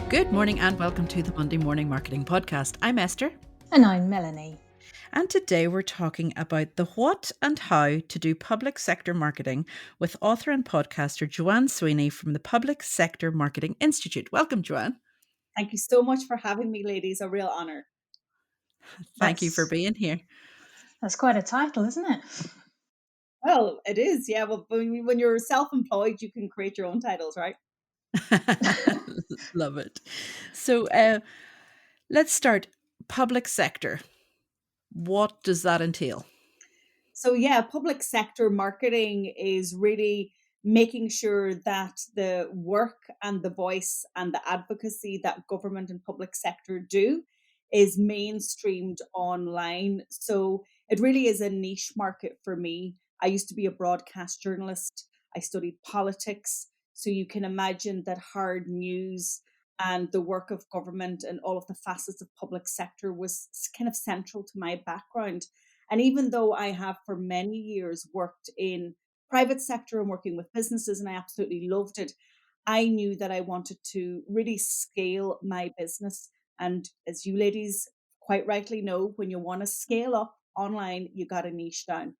Good morning and welcome to the Monday Morning Marketing Podcast. I'm Esther. And I'm Melanie. And today we're talking about the what and how to do public sector marketing with author and podcaster Joanne Sweeney from the Public Sector Marketing Institute. Welcome, Joanne. Thank you so much for having me, ladies. A real honour. Thank you for being here. That's quite a title, isn't it? Well, it is, yeah. Well, when you're self-employed, you can create your own titles, right? Love it. So let's start. Public sector. What does that entail? So yeah, public sector marketing is really making sure that the work and the voice and the advocacy that government and public sector do is mainstreamed online. So it really is a niche market for me. I used to be a broadcast journalist. I studied politics. So you can imagine that hard news and the work of government and all of the facets of public sector was kind of central to my background. And even though I have for many years worked in private sector and working with businesses, and I absolutely loved it, I knew that I wanted to really scale my business. And as you ladies quite rightly know, when you want to scale up online, you got to niche down.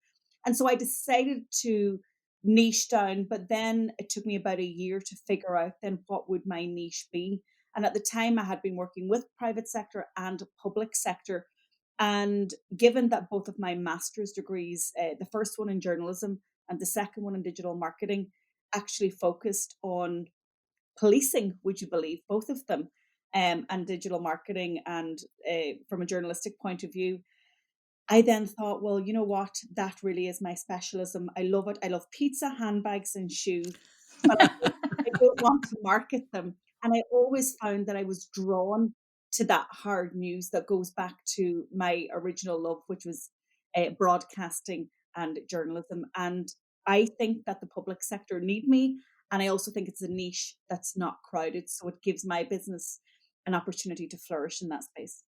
And so I decided to niche down, but then it took me about a year to figure out then what would my niche be. And at the time I had been working with private sector and public sector. And given that both of my master's degrees, the first one in journalism and the second one in digital marketing, actually focused on policing, would you believe, both of them, and digital marketing and from a journalistic point of view, I then thought, well, you know what? That really is my specialism. I love it. I love pizza, handbags, and shoes, but I don't want to market them. And I always found that I was drawn to that hard news that goes back to my original love, which was broadcasting and journalism. And I think that the public sector need me. And I also think it's a niche that's not crowded. So it gives my business an opportunity to flourish in that space.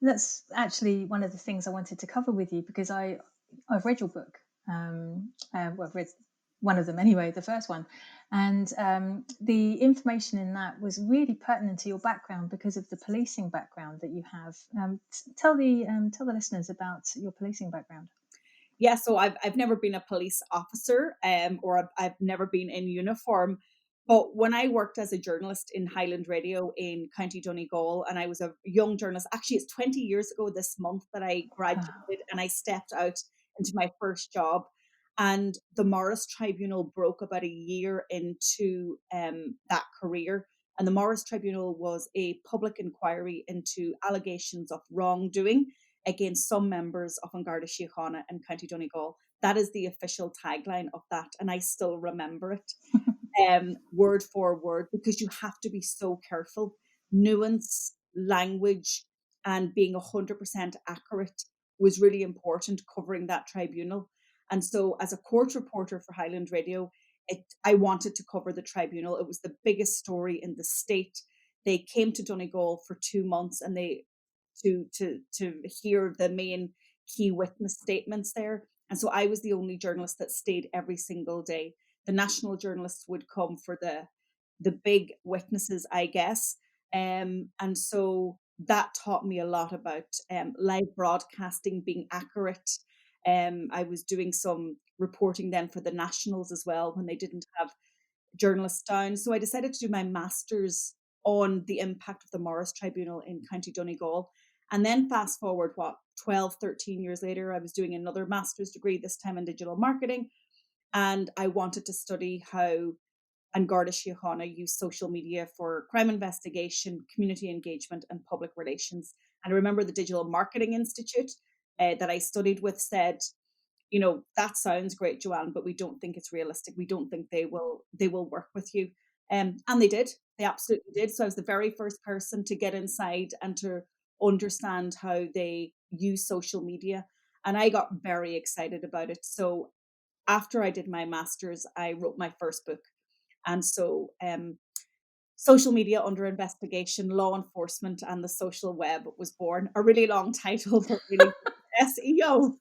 That's actually one of the things I wanted to cover with you, because I've read your book. Well, I've read one of them anyway, the first one, and the information in that was really pertinent to your background because of the policing background that you have. Tell the listeners about your policing background. Yeah, so I've never been a police officer, or I've never been in uniform. But when I worked as a journalist in Highland Radio in County Donegal, and I was a young journalist, actually it's 20 years ago this month that I graduated and I stepped out into my first job. And the Morris Tribunal broke about a year into that career. And the Morris Tribunal was a public inquiry into allegations of wrongdoing against some members of An Garda Síochána and County Donegal. That is the official tagline of that. And I still remember it word for word, because you have to be so careful. Nuance, language, and being 100% accurate was really important covering that tribunal. And so as a court reporter for Highland Radio, I wanted to cover the tribunal. It was the biggest story in the state. They came to Donegal for 2 months and they to hear the main key witness statements there. And so I was the only journalist that stayed every single day. The national journalists would come for the big witnesses, I guess. And so that taught me a lot about live broadcasting, being accurate. I was doing some reporting then for the nationals as well when they didn't have journalists down. So I decided to do my master's on the impact of the Morris Tribunal in County Donegal. And then fast forward, 12, 13 years later, I was doing another master's degree, this time in digital marketing. And I wanted to study how An Garda Síochána use social media for crime investigation, community engagement, and public relations. And I remember the Digital Marketing Institute that I studied with said, you know, that sounds great, Joanne, but we don't think it's realistic. We don't think they will work with you. And they did. They absolutely did. So I was the very first person to get inside and to understand how they use social media. And I got very excited about it. So after I did my master's, I wrote my first book. And so Social Media Under Investigation, Law Enforcement and the Social Web was born. A really long title, but really SEO.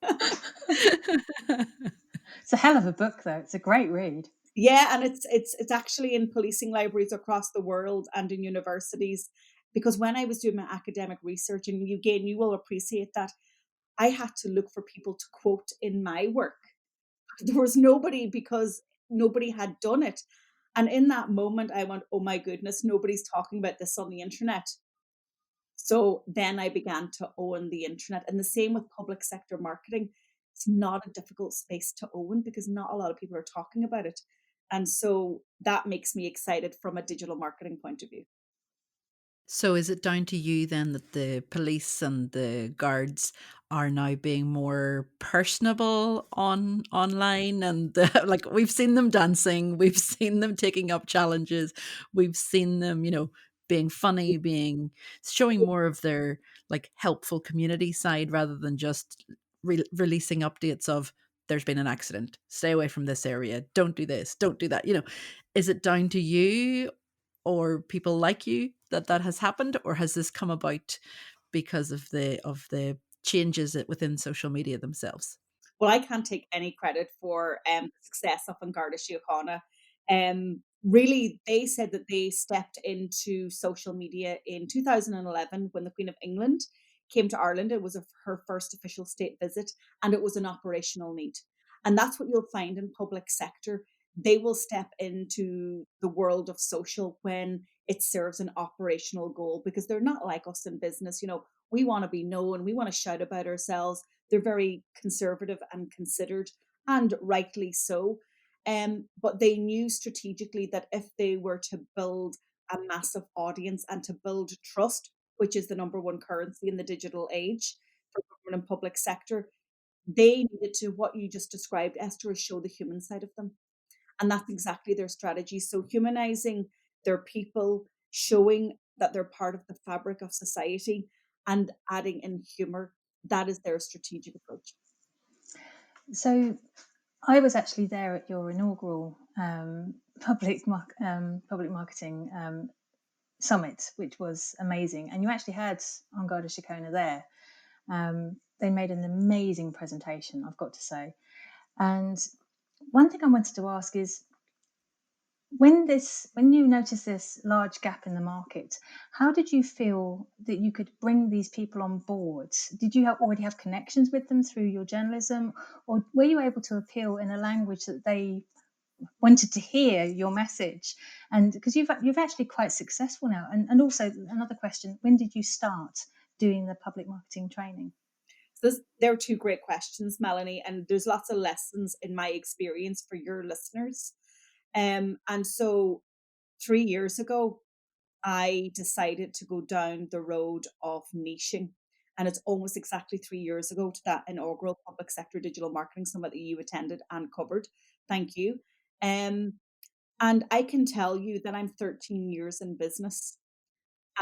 It's a hell of a book, though. It's a great read. Yeah, and it's actually in policing libraries across the world and in universities. Because when I was doing my academic research, and you will appreciate that, I had to look for people to quote in my work. There was nobody, because nobody had done it. And in that moment, I went, oh my goodness, nobody's talking about this on the internet. So then I began to own the internet. And the same with public sector marketing. It's not a difficult space to own because not a lot of people are talking about it. And so that makes me excited from a digital marketing point of view. So is it down to you then that the police and the guards are now being more personable online, and like we've seen them dancing, we've seen them taking up challenges, we've seen them, being funny, being showing more of their like helpful community side rather than just releasing updates of there's been an accident, stay away from this area, don't do this, don't do that. Is it down to you or people like you that has happened, or has this come about because of the changes within social media themselves? Well, I can't take any credit for the success of An Garda Síochána. Really, they said that they stepped into social media in 2011 when the Queen of England came to Ireland. It was her first official state visit, and it was an operational need. And that's what you'll find in public sector. They will step into the world of social when it serves an operational goal, because they're not like us in business. We want to be known, we want to shout about ourselves. They're very conservative and considered, and rightly so. But they knew strategically that if they were to build a massive audience and to build trust, which is the number one currency in the digital age for government and public sector, they needed to, what you just described, Esther, is show the human side of them. And that's exactly their strategy. So humanizing their people, showing that they're part of the fabric of society, and adding in humor, that is their strategic approach. So I was actually there at your inaugural public marketing summit, which was amazing. And you actually had An Garda Síochána there. They made an amazing presentation, I've got to say. And one thing I wanted to ask is, when you noticed this large gap in the market, how did you feel that you could bring these people on board? Did you already have connections with them through your journalism, or were you able to appeal in a language that they wanted to hear your message? And because you've actually quite successful now. And also another question: when did you start doing the public marketing training? So there are two great questions, Melanie, and there's lots of lessons in my experience for your listeners. And so 3 years ago, I decided to go down the road of niching. And it's almost exactly 3 years ago to that inaugural Public Sector Digital Marketing Summit that you attended and covered. Thank you. And I can tell you that I'm 13 years in business,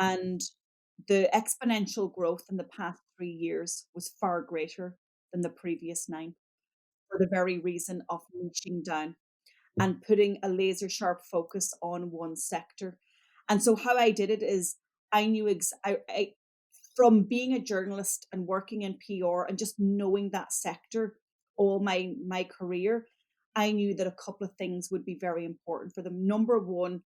and the exponential growth in the past 3 years was far greater than the previous 9, for the very reason of niching down and putting a laser sharp focus on one sector. And so how I did it is, I knew I from being a journalist and working in PR and just knowing that sector all my career, I knew that a couple of things would be very important for them. Number one,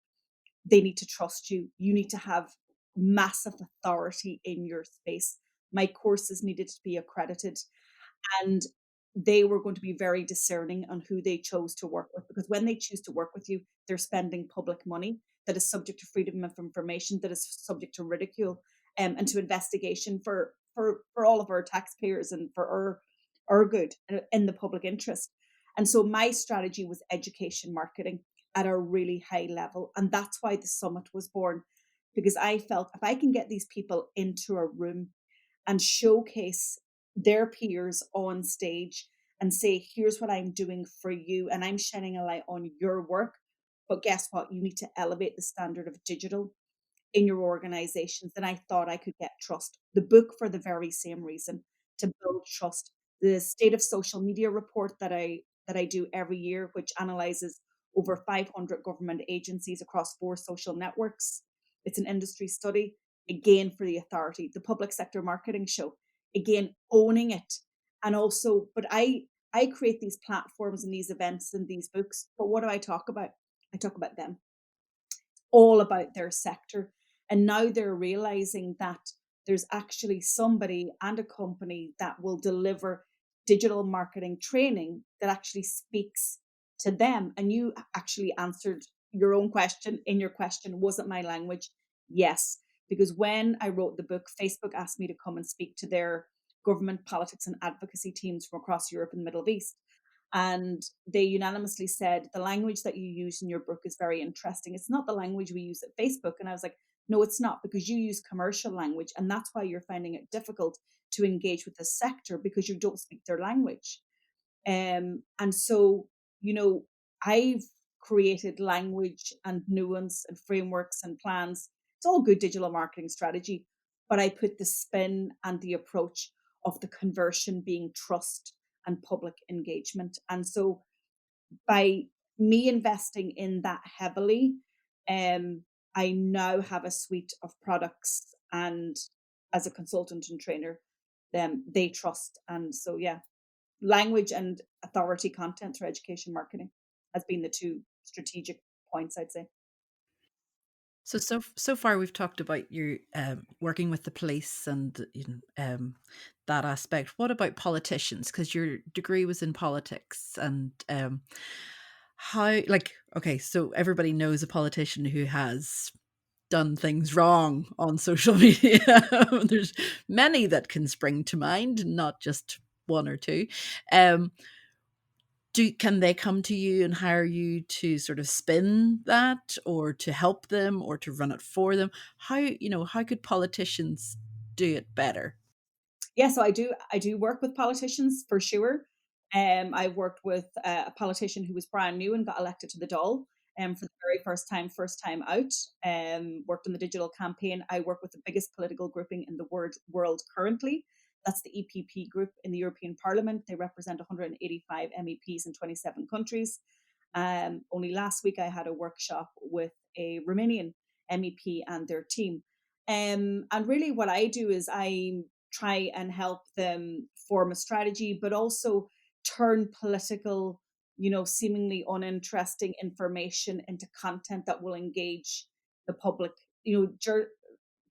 they need to trust you. You need to have massive authority in your space. My courses needed to be accredited, and they were going to be very discerning on who they chose to work with, because when they choose to work with you, they're spending public money that is subject to freedom of information, that is subject to ridicule, and to investigation for all of our taxpayers and for our good in the public interest. And so my strategy was education marketing at a really high level, and that's why the summit was born, because I felt if I can get these people into a room and showcase their peers on stage and say, here's what I'm doing for you, and I'm shining a light on your work. But guess what? You need to elevate the standard of digital in your organizations. Then I thought I could get trust. The book, for the very same reason, to build trust. The State of Social Media report that I do every year, which analyzes over 500 government agencies across 4 social networks. It's an industry study, again, for the authority, the public sector marketing show, again, owning it. And also, but I create these platforms and these events and these books, but what do I talk about? I talk about them, all about their sector. And now they're realizing that there's actually somebody and a company that will deliver digital marketing training that actually speaks to them. And you actually answered your own question in your question, was it my language? Yes. Because when I wrote the book, Facebook asked me to come and speak to their government, politics, and advocacy teams from across Europe and the Middle East. And they unanimously said, the language that you use in your book is very interesting. It's not the language we use at Facebook. And I was like, no, it's not, because you use commercial language. And that's why you're finding it difficult to engage with the sector, because you don't speak their language. And so, you know, I've created language and nuance and frameworks and plans. It's all good digital marketing strategy, but I put the spin and the approach of the conversion being trust and public engagement. And so by me investing in that heavily, I now have a suite of products, and as a consultant and trainer, they trust. And so, yeah, language and authority content through education marketing has been the two strategic points, I'd say. So far we've talked about your working with the police and that aspect. What about politicians? Because your degree was in politics, and how, like, okay, so everybody knows a politician who has done things wrong on social media. There's many that can spring to mind, not just one or two. Um, can they come to you and hire you to sort of spin that, or to help them, or to run it for them? How could politicians do it better? Yeah, so I do work with politicians for sure. I've worked with a politician who was brand new and got elected to the Dáil for the very first time out. Worked in the digital campaign. I work with the biggest political grouping in the world currently. That's the EPP group in the European Parliament. They represent 185 MEPs in 27 countries. Only last week, I had a workshop with a Romanian MEP and their team. And really, what I do is I try and help them form a strategy, but also turn political, seemingly uninteresting information into content that will engage the public.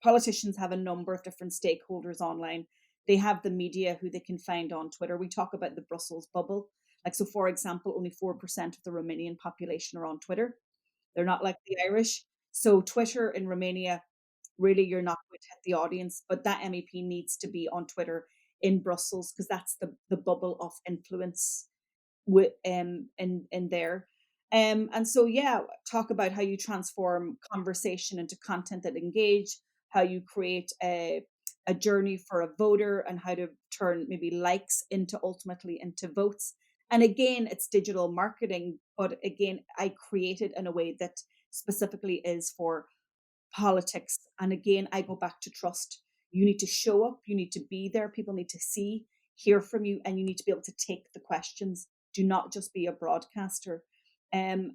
Politicians have a number of different stakeholders online. They have the media who they can find on Twitter. We talk about the Brussels bubble. Like, so for example, only 4% of the Romanian population are on Twitter. They're not like the Irish. So Twitter in Romania, really, you're not going to hit the audience, but that MEP needs to be on Twitter in Brussels, because that's the bubble of influence with in there. And so, yeah, talk about how you transform conversation into content that engage, how you create a journey for a voter, and how to turn maybe likes into ultimately into votes. And again, it's digital marketing, but again, I create it in a way that specifically is for politics. And again, I go back to trust. You need to show up, you need to be there, people need to see, hear from you, and you need to be able to take the questions. Do not just be a broadcaster. And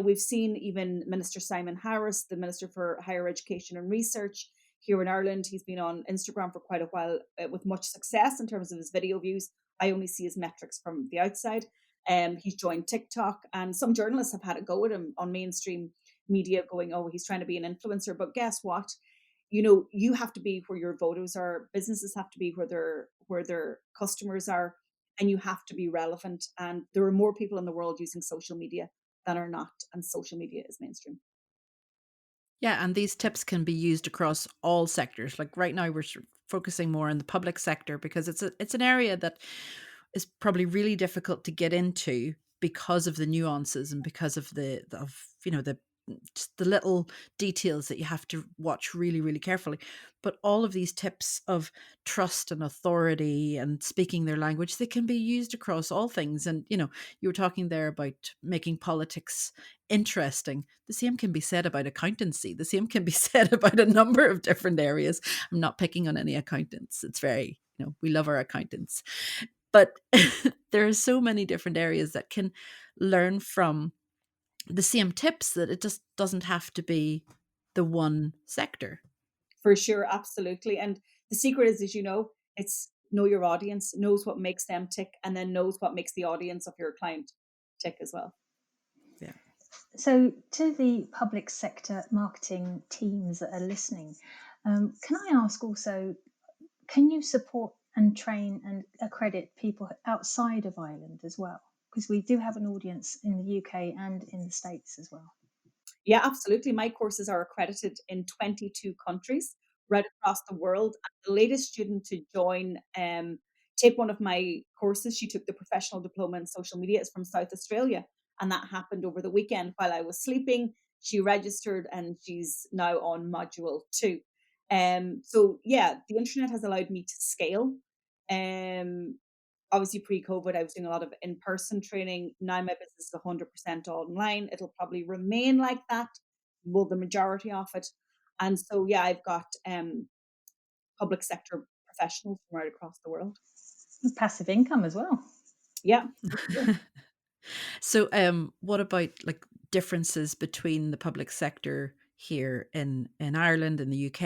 we've seen even Minister Simon Harris, the Minister for Higher Education and Research here in Ireland. He's been on Instagram for quite a while with much success in terms of his video views. I only see his metrics from the outside. He's joined TikTok, and some journalists have had a go at him on mainstream media, going, oh, he's trying to be an influencer. But guess what? You have to be where your voters are. Businesses have to be where their customers are, and you have to be relevant. And there are more people in the world using social media than are not, and social media is mainstream. Yeah, and these tips can be used across all sectors. Like right now, we're focusing more on the public sector because it's an area that is probably really difficult to get into because of the nuances and because of the just the little details that you have to watch really, really carefully. But all of these tips of trust and authority and speaking their language, they can be used across all things. And you were talking there about making politics interesting. The same can be said about accountancy. The same can be said about a number of different areas. I'm not picking on any accountants. It's very, we love our accountants. But there are so many different areas that can learn from the same tips, that it just doesn't have to be the one sector. For sure, absolutely. And the secret is, as you know, it's know your audience, knows what makes them tick, and then knows what makes the audience of your client tick as well. Yeah. So, to the public sector marketing teams that are listening, can I ask also, can you support and train and accredit people outside of Ireland as well? Because we do have an audience in the UK and in the States as well. Yeah, absolutely. My courses are accredited in 22 countries right across the world. And the latest student to join, take one of my courses, she took the professional diploma in social media, is from South Australia. And that happened over the weekend while I was sleeping. She registered and she's now on module 2. So yeah, the internet has allowed me to scale. Um, Obviously pre-COVID, I was doing a lot of in-person training. Now my business is 100% online. It'll probably remain like that, well, the majority of it. And so, yeah, I've got public sector professionals from right across the world. Passive income as well. Yeah, for sure. So, what about like differences between the public sector here in Ireland and the UK?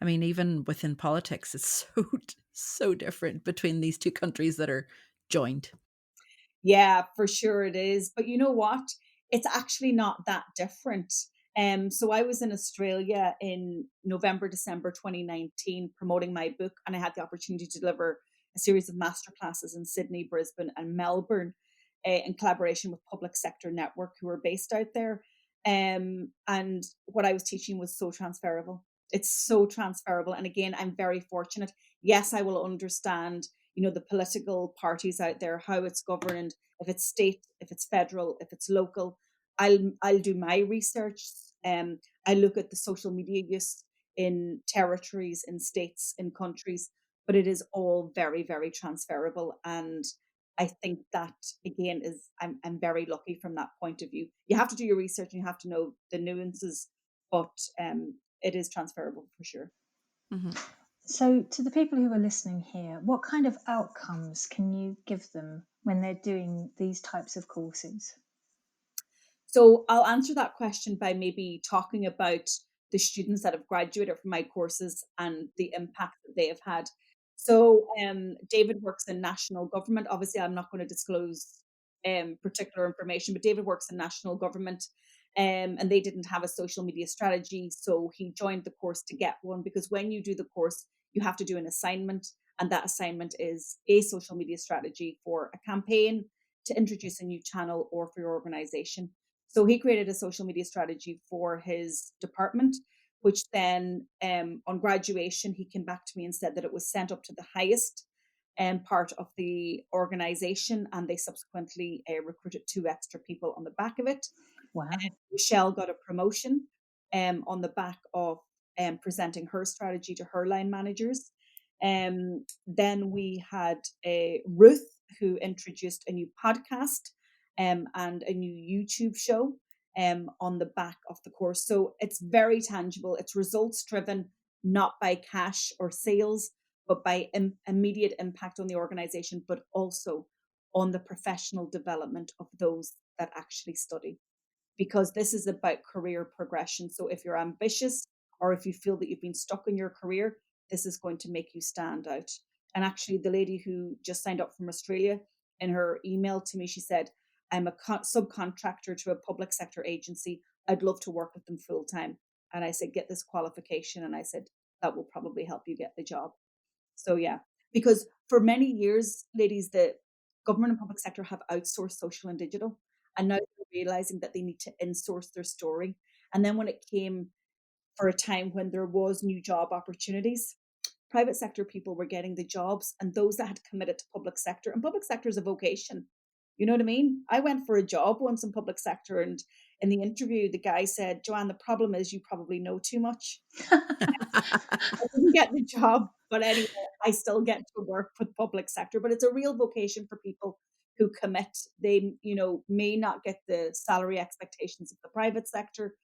I mean, even within politics, it's so different between these two countries that are joined. Yeah, for sure it is. But you know what? It's actually not that different. So I was in Australia in November, December 2019 promoting my book, and I had the opportunity to deliver a series of masterclasses in Sydney, Brisbane, and Melbourne in collaboration with Public Sector Network, who are based out there. And what I was teaching was so transferable. It's so transferable. And again, I'm very fortunate. Yes, I will understand, you know, the political parties out there, how it's governed, if it's state, if it's federal, if it's local. I'll do my research. I look at the social media use in territories, in states, in countries, but it is all very, very transferable. And I think that again is I'm very lucky from that point of view. You have to do your research and you have to know the nuances, but it is transferable for sure. Mhm. So, to the people who are listening here, what kind of outcomes can you give them when they're doing these types of courses? So I'll answer that question by maybe talking about the students that have graduated from my courses and the impact that they have had. So David works in national government. Obviously, I'm not going to disclose particular information, but David works in national government, and they didn't have a social media strategy, so he joined the course to get one. Because when you do the course, you have to do an assignment, and that assignment is a social media strategy for a campaign, to introduce a new channel, or for your organization. So he created a social media strategy for his department, which then on graduation, he came back to me and said that it was sent up to the highest part of the organization, and they subsequently recruited 2 extra people on the back of it. Wow. Michelle got a promotion on the back of presenting her strategy to her line managers. Then we had Ruth, who introduced a new podcast and a new YouTube show on the back of the course. So it's very tangible, it's results driven, not by cash or sales, but by immediate impact on the organization, but also on the professional development of those that actually study, because this is about career progression. So if you're ambitious or if you feel that you've been stuck in your career, this is going to make you stand out. And actually, the lady who just signed up from Australia, in her email to me, she said, I'm a subcontractor to a public sector agency. I'd love to work with them full time. And I said, get this qualification. And I said, that will probably help you get the job. So yeah, because for many years, ladies, the government and public sector have outsourced social and digital, and now they're realizing that they need to insource their story. And then when it came for a time when there was new job opportunities, private sector people were getting the jobs, and those that had committed to public sector, and public sector is a vocation. You know what I mean? I went for a job once in public sector, and in the interview, the guy said, Joanne, the problem is you probably know too much. I didn't get the job, but anyway, I still get to work with public sector. But it's a real vocation for people who commit. They, you know, may not get the salary expectations of the private sector.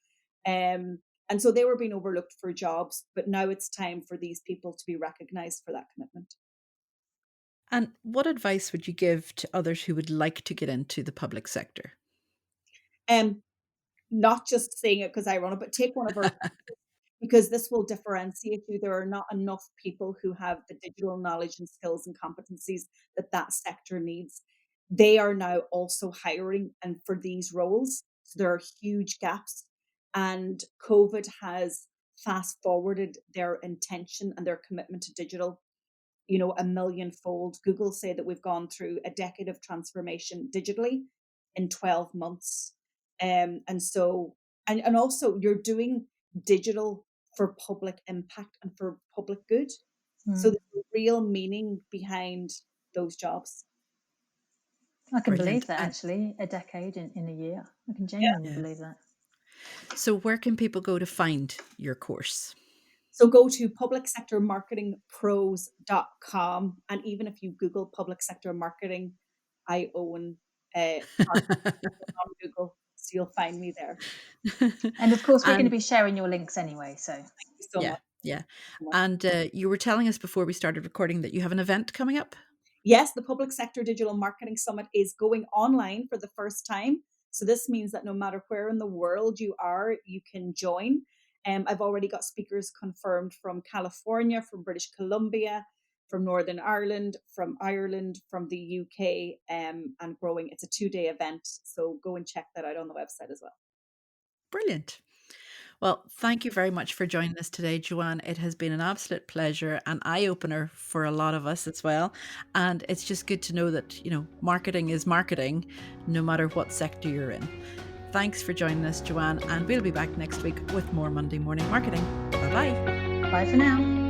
And so they were being overlooked for jobs, but now it's time for these people to be recognized for that commitment. And what advice would you give to others who would like to get into the public sector? not just saying it because I run it, but take one of our, because this will differentiate you. There are not enough people who have the digital knowledge and skills and competencies that that sector needs. They are now also hiring and for these roles. So there are huge gaps. And COVID has fast forwarded their intention and their commitment to digital, you know, a millionfold. Google say that we've gone through a decade of transformation digitally in 12 months. And so, and also you're doing digital for public impact and for public good. So Mm. there's a real meaning behind those jobs. I can Brilliant. believe that, And actually, a decade in a year. I can Yeah. genuinely yeah. believe that. So where can people go to find your course? So go to publicsectormarketingpros.com. And even if you Google public sector marketing, I own content on Google. So you'll find me there. And of course, we're going to And be sharing your links anyway. So Thank you so yeah, much. yeah. So much. And you were telling us before we started recording that you have an event coming up. Yes, the Public Sector Digital Marketing Summit is going online for the first time. So this means that no matter where in the world you are, you can join. I've already got speakers confirmed from California, from British Columbia, from Northern Ireland, from the UK, and growing. It's a 2-day event. So go and check that out on the website as well. Brilliant. Well, thank you very much for joining us today, Joanne. It has been an absolute pleasure, an eye-opener for a lot of us as well. And it's just good to know that, you know, marketing is marketing, no matter what sector you're in. Thanks for joining us, Joanne, and we'll be back next week with more Monday Morning Marketing. Bye-bye. bye for now.